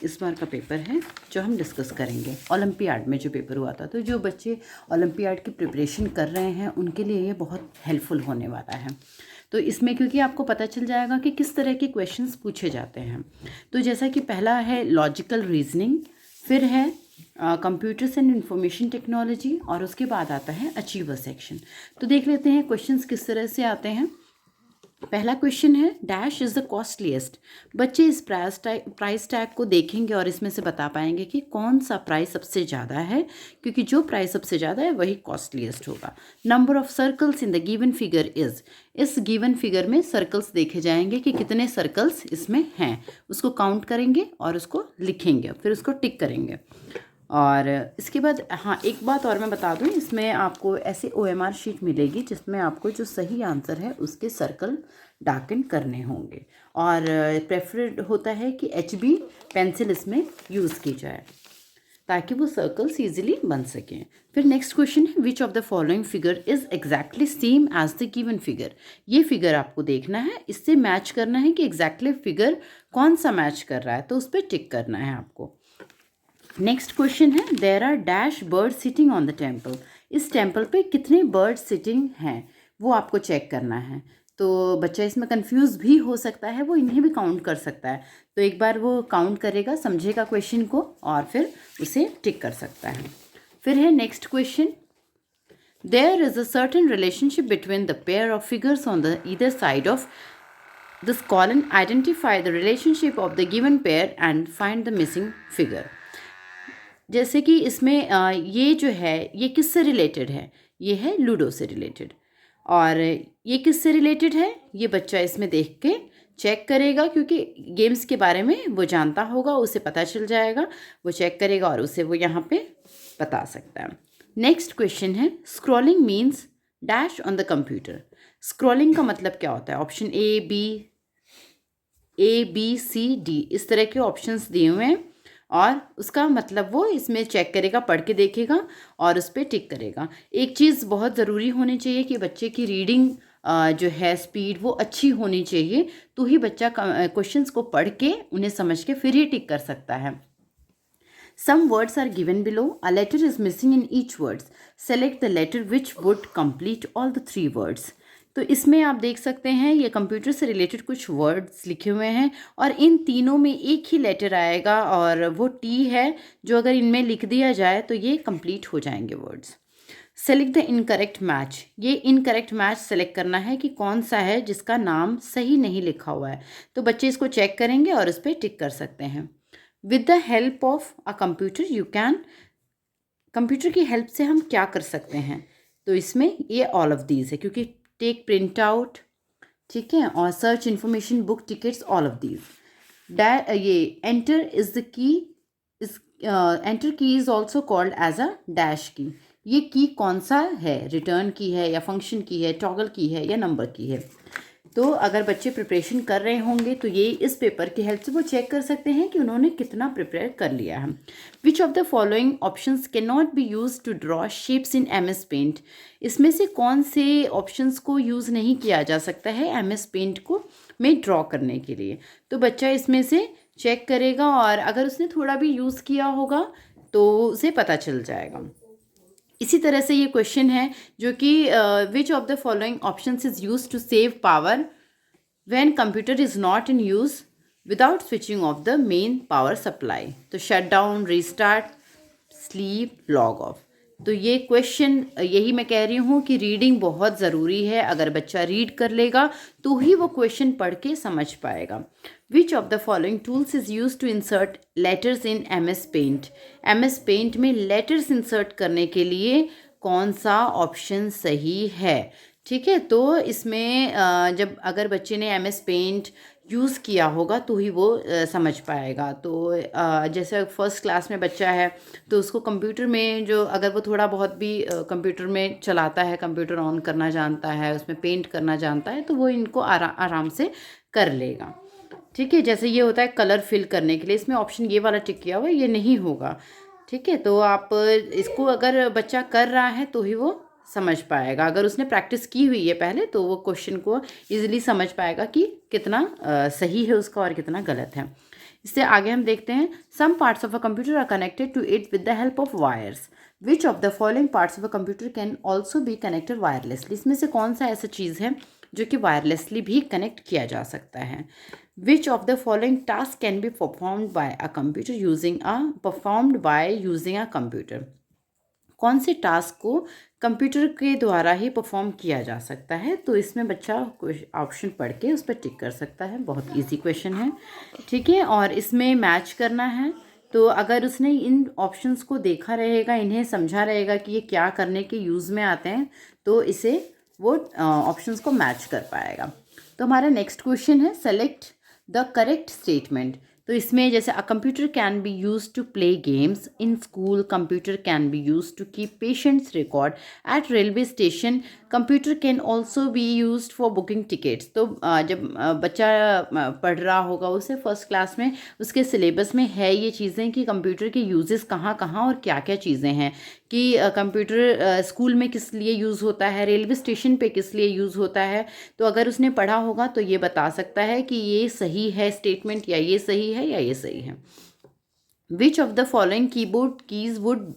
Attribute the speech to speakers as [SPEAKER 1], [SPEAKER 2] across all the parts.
[SPEAKER 1] इस बार का पेपर है जो हम डिस्कस करेंगे। ओलंपियाड में जो पेपर हुआ था, तो जो बच्चे ओलंपियाड की प्रिपरेशन कर रहे हैं उनके लिए ये बहुत हेल्पफुल होने वाला है। तो इसमें क्योंकि आपको पता चल जाएगा कि किस तरह के क्वेश्चंस पूछे जाते हैं। तो जैसा कि पहला है लॉजिकल रीजनिंग, फिर है कंप्यूटर्स एंड इंफॉर्मेशन टेक्नोलॉजी, और उसके बाद आता है अचीवर सेक्शन। तो देख लेते हैं क्वेश्चंस किस तरह से आते हैं। पहला क्वेश्चन है डैश इज़ द कॉस्टलीस्ट। बच्चे इस प्राइस टैग को देखेंगे और इसमें से बता पाएंगे कि कौन सा प्राइस सबसे ज़्यादा है, क्योंकि जो प्राइस सबसे ज़्यादा है वही कॉस्टलीस्ट होगा। Number of circles in the given figure is. इस गिवन फिगर में सर्कल्स देखे जाएंगे कि कितने सर्कल्स इसमें हैं, उसको काउंट करेंगे और उसको लिखेंगे, फिर उसको टिक करेंगे। और इसके बाद हाँ, एक बात और मैं बता दूँ, इसमें आपको ऐसे OMR शीट मिलेगी जिसमें आपको जो सही आंसर है उसके सर्कल डार्कन करने होंगे, और प्रेफर्ड होता है कि HB पेंसिल इसमें यूज़ की जाए ताकि वो सर्कल्स ईजिली बन सकें। फिर नेक्स्ट क्वेश्चन है which of the following figure is exactly same as the given figure. ये फिगर आपको देखना है, इससे मैच करना है कि एग्जैक्टली फिगर कौन सा मैच कर रहा है, तो उस पर टिक करना है आपको। नेक्स्ट क्वेश्चन है there are dash bird sitting on the temple. इस टेम्पल पे कितने बर्ड सिटिंग हैं वो आपको चेक करना है। तो बच्चा इसमें कंफ्यूज भी हो सकता है, वो इन्हें भी काउंट कर सकता है। तो एक बार वो काउंट करेगा, समझेगा क्वेश्चन को, और फिर उसे टिक कर सकता है। फिर है next question there is a certain relationship between the pair of figures on the either side of this column. Identify the relationship of the given pair and find the missing figure. जैसे कि इसमें ये जो है ये किससे related है, ये है लूडो से रिलेटेड। और ये किससे रिलेटेड है ये बच्चा इसमें देख के चेक करेगा, क्योंकि गेम्स के बारे में वो जानता होगा, उसे पता चल जाएगा, वो चेक करेगा और उसे वो यहाँ पे बता सकता है। नेक्स्ट क्वेश्चन है scrolling means dash on the computer. Scrolling का मतलब क्या होता है? Option A B C D इस तरह के ऑप्शंस दिए हुए हैं, और उसका मतलब वो इसमें चेक करेगा, पढ़ के देखेगा और उस पर टिक करेगा। एक चीज़ बहुत ज़रूरी होनी चाहिए कि बच्चे की रीडिंग जो है स्पीड वो अच्छी होनी चाहिए, तो ही बच्चा क्वेश्चंस को पढ़ के उन्हें समझ के फिर ही टिक कर सकता है। Some words are given below. A letter is missing in each word. Select the letter which would complete all the 3 words. तो इसमें आप देख सकते हैं ये कंप्यूटर से रिलेटेड कुछ वर्ड्स लिखे हुए हैं, और इन तीनों में एक ही लेटर आएगा और वो टी है, जो अगर इनमें लिख दिया जाए तो ये कंप्लीट हो जाएंगे words. Select the incorrect match. ये इनकरेक्ट मैच सेलेक्ट करना है कि कौन सा है जिसका नाम सही नहीं लिखा हुआ है। तो बच्चे इसको चेक करेंगे और उस पर टिक कर सकते हैं। With the help of a computer you can. Computer की हेल्प से हम क्या कर सकते हैं? तो इसमें ये ऑल ऑफ दीज है, क्योंकि टेक प्रिंट आउट, ठीक है, और search information, book tickets, all of these. ये एंटर इज द की, इस enter key is also called as a dash key. ये की कौन सा है? रिटर्न की है या फंक्शन की है, टॉगल की है या नंबर की है? तो अगर बच्चे प्रिपरेशन कर रहे होंगे तो ये इस पेपर की हेल्प से वो चेक कर सकते हैं कि उन्होंने कितना प्रिपेयर कर लिया है। Which of the following options can not be use to draw shapes in MS paint. इसमें से कौन से ऑप्शंस को यूज़ नहीं किया जा सकता है MS पेंट को में ड्रॉ करने के लिए? तो बच्चा इसमें से चेक करेगा, और अगर उसने थोड़ा भी यूज़ किया होगा तो उसे पता चल जाएगा। इसी तरह से ये क्वेश्चन है जो कि which of the following options is use to save power when computer is not in use without switching off the main power supply. तो shut down, restart, sleep, log off. तो ये क्वेश्चन यही मैं कह रही हूँ कि रीडिंग बहुत ज़रूरी है। अगर बच्चा रीड कर लेगा तो ही वो क्वेश्चन पढ़ के समझ पाएगा। Which of the following tools is use to insert letters in MS paint. MS paint में लेटर्स इंसर्ट करने के लिए कौन सा ऑप्शन सही है? ठीक है, तो इसमें जब अगर बच्चे ने MS पेंट यूज़ किया होगा तो ही वो समझ पाएगा। तो जैसे फर्स्ट क्लास में बच्चा है तो उसको कंप्यूटर में जो अगर वो थोड़ा बहुत भी कंप्यूटर में चलाता है, कंप्यूटर ऑन करना जानता है, उसमें पेंट करना जानता है, तो वो इनको आराम से कर लेगा। ठीक है, जैसे ये होता है कलर फिल करने के लिए, इसमें ऑप्शन ये वाला टिक किया हुआ है, ये नहीं होगा। ठीक है, तो आप इसको अगर बच्चा कर रहा है तो ही वो समझ पाएगा। अगर उसने प्रैक्टिस की हुई है पहले तो वो क्वेश्चन को इजीली समझ पाएगा कि कितना सही है उसका और कितना गलत है। इससे आगे हम देखते हैं some parts of a computer are connected to it with the help of wires. Which of the following parts of a computer can also be connected wirelessly. इसमें से कौन सा ऐसा चीज़ है जो कि वायरलेसली भी कनेक्ट किया जा सकता है। Which of the following task can be performed by a computer using a computer. कौन से टास्क को कंप्यूटर के द्वारा ही परफॉर्म किया जा सकता है। तो इसमें बच्चा ऑप्शन पढ़ के उस पर टिक कर सकता है। बहुत इजी क्वेश्चन है, ठीक है। और इसमें मैच करना है, तो अगर उसने इन ऑप्शंस को देखा रहेगा, इन्हें समझा रहेगा कि ये क्या करने के यूज़ में आते हैं, तो इसे वो ऑप्शंस को मैच कर पाएगा। तो हमारा नेक्स्ट क्वेश्चन है सेलेक्ट द करेक्ट स्टेटमेंट। तो इसमें जैसे a computer can be use to play games in school, computer can be use to keep patients record at railway station, computer can also be use for booking tickets. तो जब बच्चा पढ़ रहा होगा उसे फर्स्ट क्लास में, उसके syllabus में है ये चीज़ें कि कंप्यूटर के यूजेस कहाँ कहाँ और क्या क्या चीज़ें हैं, कि कंप्यूटर स्कूल में किस लिए यूज़ होता है, रेलवे स्टेशन पे किस लिए यूज़ होता है। तो अगर उसने पढ़ा होगा तो ये बता सकता है कि ये सही है स्टेटमेंट, या ये सही है या ये सही है। Which of the following keyboard keys would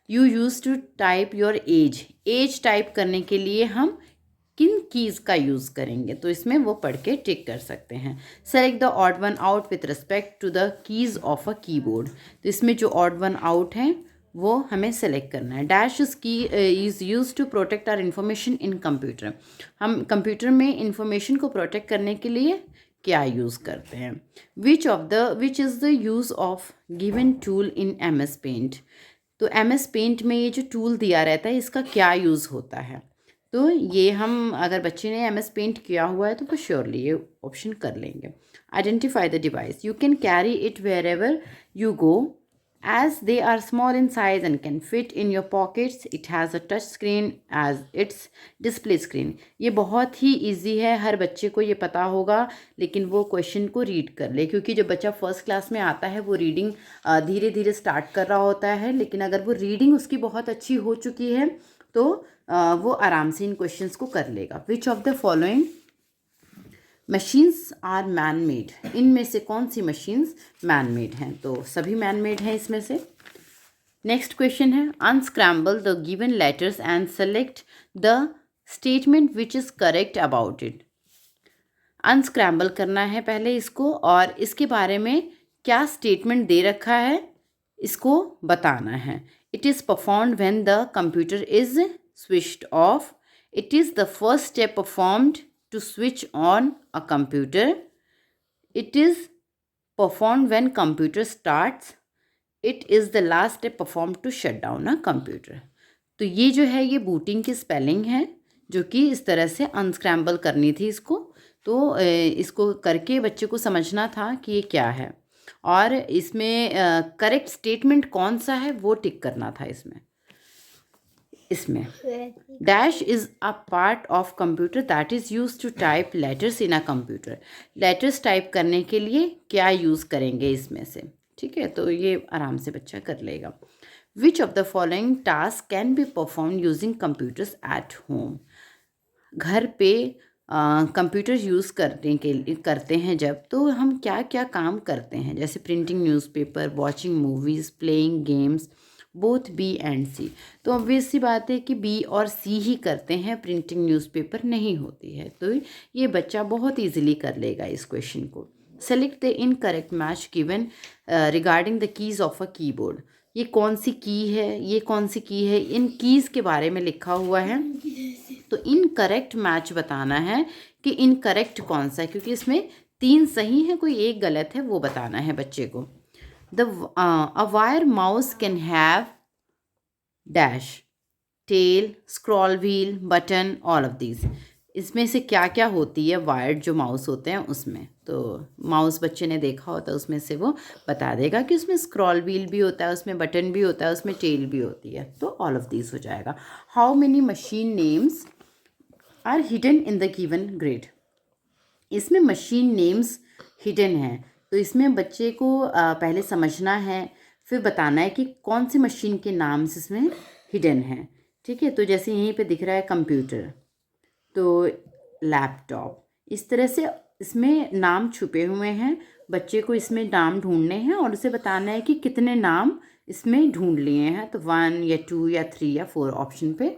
[SPEAKER 1] you use to type your age. Age type करने के लिए हम किन कीज़ का यूज़ करेंगे, तो इसमें वो पढ़ के टिक कर सकते हैं। Select the odd one out with respect to the keys of a keyboard. तो इसमें जो ऑड वन आउट है वो हमें सेलेक्ट करना है। Dash is key is use to protect our information in computer. हम कंप्यूटर में इंफॉर्मेशन को प्रोटेक्ट करने के लिए क्या यूज़ करते हैं। Which is the use of given tool in M S paint. तो एम एस पेंट में ये जो टूल दिया रहता है इसका क्या यूज़ होता है। तो ये हम, अगर बच्चे ने एम एस पेंट किया हुआ है तो वो श्योरली ये ऑप्शन कर लेंगे। Identify the device. You can carry it wherever you go as they are small in size and can fit in your pockets. It has a touch screen as its display screen. ये बहुत ही easy है, हर बच्चे को ये पता होगा, लेकिन वो क्वेश्चन को रीड कर ले, क्योंकि जब बच्चा फर्स्ट क्लास में आता है वो रीडिंग धीरे धीरे स्टार्ट कर रहा होता है, लेकिन अगर वो रीडिंग उसकी बहुत अच्छी हो चुकी है तो वो आराम से इन क्वेश्चंस को कर लेगा। Which of the following machines are man made. इनमें से कौन सी मशीन्स मैन मेड हैं, तो सभी मैन मेड हैं इसमें से। नेक्स्ट क्वेश्चन है unscramble the given letters and select the statement which is correct about it. Unscramble करना है पहले इसको, और इसके बारे में क्या स्टेटमेंट दे रखा है इसको बताना है। It is performed when the computer is switched off. It is the first step performed to switch on a computer. It is performed when computer starts. It is the last step performed to shut down a computer. तो ये जो है ये booting की spelling है, जो कि इस तरह से अनस्क्रैम्बल करनी थी इसको। तो इसको करके बच्चे को समझना था कि ये क्या है, और इसमें करेक्ट स्टेटमेंट कौन सा है वो टिक करना था इसमें dash is a part of computer that is use to type letters in a computer. Letters type करने के लिए क्या यूज़ करेंगे इसमें से, ठीक है। तो ये आराम से बच्चा कर लेगा। Which of the following task can be perform using computers at home. घर पे कंप्यूटर यूज़ करते हैं जब, तो हम क्या क्या काम करते हैं, जैसे printing newspaper, watching movies, playing games, both B and C. तो ऑब्वियस सी बात है कि बी और सी ही करते हैं, प्रिंटिंग न्यूज़पेपर नहीं होती है। तो ये बच्चा बहुत ईजिली कर लेगा इस क्वेश्चन को। Select the incorrect match given regarding the keys of a keyboard. ये कौन सी की है, ये कौन सी की है, इन कीज़ के बारे में लिखा हुआ है। तो इनकरेक्ट मैच बताना है कि इनकरेक्ट कौन सा है, क्योंकि इसमें 3 सही है, कोई एक गलत है, वो बताना है बच्चे को। A wire mouse can have dash, tail, scroll wheel, button, all of these. इसमें से क्या क्या होती है वायर्ड जो माउस होते हैं उसमें। तो माउस बच्चे ने देखा होता है, उसमें से वो बता देगा कि उसमें स्क्रॉल व्हील भी होता है, उसमें बटन भी होता है, उसमें टेल भी होती है। तो ऑल ऑफ दीज हो जाएगा। How many machine names are hidden in the given grid. इसमें मशीन नेम्स हिडन हैं, तो इसमें बच्चे को पहले समझना है, फिर बताना है कि कौन सी मशीन के नाम इसमें हिडन हैं, ठीक है। तो जैसे यहीं पे दिख रहा है कंप्यूटर, तो लैपटॉप, इस तरह से इसमें नाम छुपे हुए हैं, बच्चे को इसमें नाम ढूंढने हैं और उसे बताना है कि कितने नाम इसमें ढूंढ लिए हैं। तो 1 या 2 या 3 या 4 ऑप्शन पे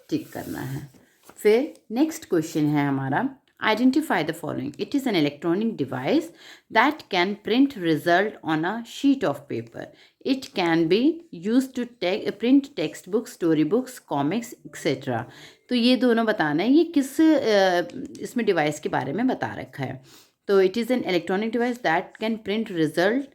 [SPEAKER 1] टिक करना है। फिर नेक्स्ट क्वेश्चन है हमारा, identify the following. It is an electronic device that can print result on a sheet of paper. It can be use to print text books, story books, comics etcetera. तो ये दोनों बताना है ये किस इसमें डिवाइस के बारे में बता रखा है। तो it is an electronic device that can print result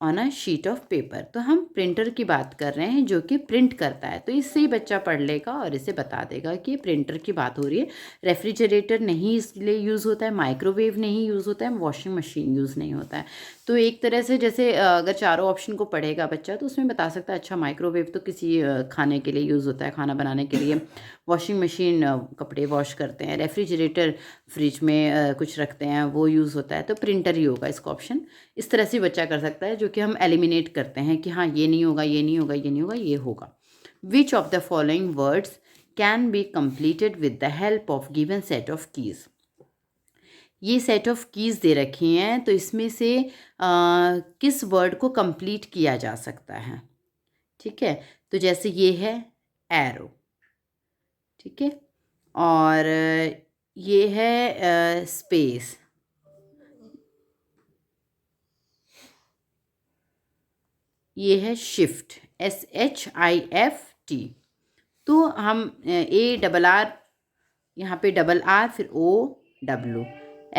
[SPEAKER 1] on a sheet of paper. तो हम प्रिंटर की बात कर रहे हैं जो कि प्रिंट करता है। तो इससे ही बच्चा पढ़ लेगा और इसे बता देगा कि प्रिंटर की बात हो रही है। रेफ्रिजरेटर नहीं इसलिए यूज़ होता है, माइक्रोवेव नहीं यूज़ होता है, वॉशिंग मशीन यूज़ नहीं होता है। तो एक तरह से जैसे अगर चारों ऑप्शन को पढ़ेगा बच्चा तो उसमें बता सकता है अच्छा माइक्रोवेव तो किसी खाने के लिए यूज़ होता है, खाना बनाने के लिए। वॉशिंग मशीन कपड़े वॉश करते हैं। रेफ्रिजरेटर फ्रिज में कुछ रखते हैं, वो यूज़ होता है। तो प्रिंटर ही होगा इसका ऑप्शन। इस तरह से बच्चा कर सकता है जो कि हम एलिमिनेट करते हैं कि हाँ ये नहीं होगा, ये नहीं होगा, ये नहीं होगा, ये होगा। विच of the following words can be completed with the help of given set of keys. ये सेट ऑफ कीज़ दे रखी हैं तो इसमें से किस वर्ड को कंप्लीट किया जा सकता है। ठीक है, तो जैसे ये है एरो, ठीक है, और ये है स्पेस, ये है शिफ्ट, SHIFT। तो हम ARR, यहाँ पे RR, फिर OW,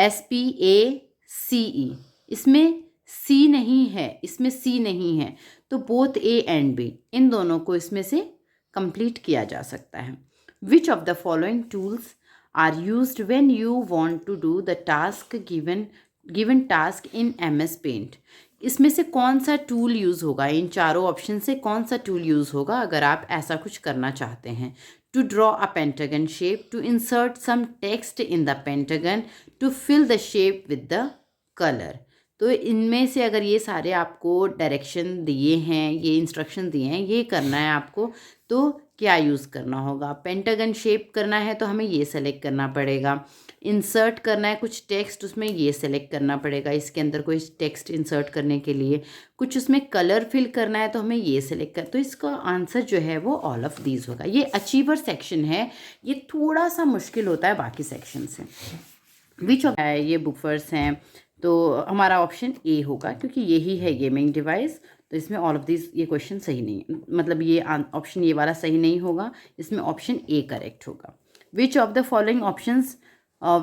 [SPEAKER 1] SPACE। इसमें C नहीं है, इसमें C नहीं है, तो बोथ A एंड B, इन दोनों को इसमें से कंप्लीट किया जा सकता है। Which of the following tools are used when you want to do the task given task in MS paint. इसमें से कौन सा टूल यूज़ होगा, इन चारों ऑप्शन से कौन सा टूल यूज़ होगा अगर आप ऐसा कुछ करना चाहते हैं। To draw a pentagon shape, to insert some text in the pentagon, to fill the shape with the colour. तो इनमें से अगर ये सारे आपको डायरेक्शन दिए हैं, ये इंस्ट्रक्शन दिए हैं, ये करना है आपको, तो क्या यूज़ करना होगा। पेंटागन शेप करना है तो हमें ये सेलेक्ट करना पड़ेगा। इंसर्ट करना है कुछ टेक्स्ट, उसमें ये सेलेक्ट करना पड़ेगा, इसके अंदर कोई टेक्स्ट इंसर्ट करने के लिए। कुछ उसमें कलर फिल करना है तो हमें ये सेलेक्ट कर, तो इसका आंसर जो है वो ऑल ऑफ दीज होगा। ये अचीवर सेक्शन है, ये थोड़ा सा मुश्किल होता है बाकी सेक्शन से। विच ऑफ है ये बुफर्स हैं, तो हमारा ऑप्शन ए होगा क्योंकि यही है गेमिंग डिवाइस। तो इसमें ऑल ऑफ दिस ये क्वेश्चन सही नहीं, मतलब ये ऑप्शन ये वाला सही नहीं होगा, इसमें ऑप्शन ए करेक्ट होगा। विच of the following options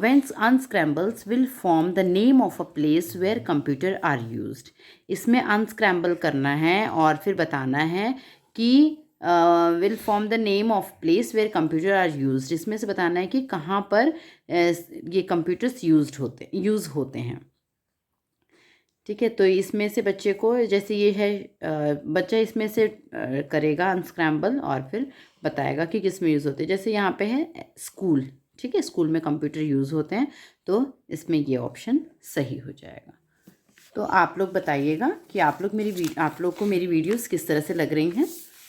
[SPEAKER 1] when unscrambles will form the name of a place where computer are used। इसमें unscramble करना है और फिर बताना है कि will form the name of place where computer are used। इसमें से बताना है कि कहाँ पर ये computers यूज़ होते हैं। ठीक है, तो इसमें से बच्चे को जैसे ये है बच्चा इसमें से करेगा अनस्क्रैम्बल और फिर बताएगा कि किस में यूज़ होते हैं। जैसे यहाँ पे है स्कूल, ठीक है, स्कूल में कंप्यूटर यूज़ होते हैं, तो इसमें ये ऑप्शन सही हो जाएगा। तो आप लोग बताइएगा कि आप लोग को मेरी वीडियोस किस तरह से लग रही हैं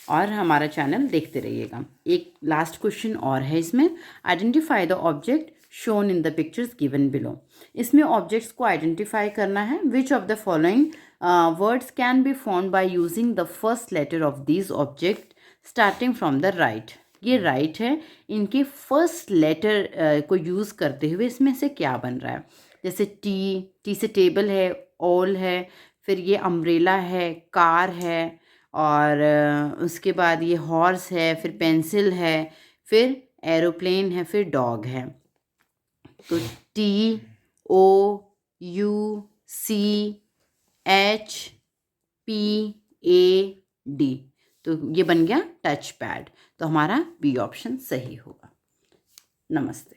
[SPEAKER 1] और हमारा चैनल देखते रहिएगा। एक लास्ट क्वेश्चन और है इसमें, identify the object shown in the pictures given below. इसमें ऑब्जेक्ट्स को आइडेंटिफाई करना है। Which of the following words can be found by using the first letter of this object starting from the right. ये right है, इनके first letter को use करते हुए इसमें से क्या बन रहा है। जैसे टी से टेबल है, ऑल है, फिर ये अम्ब्रेला है, कार है, और उसके बाद ये हॉर्स है, फिर पेंसिल है, फिर एरोप्लेन है, फिर डॉग है। तो TOUCHPAD, तो ये बन गया टच पैड। तो हमारा बी ऑप्शन सही होगा। नमस्ते।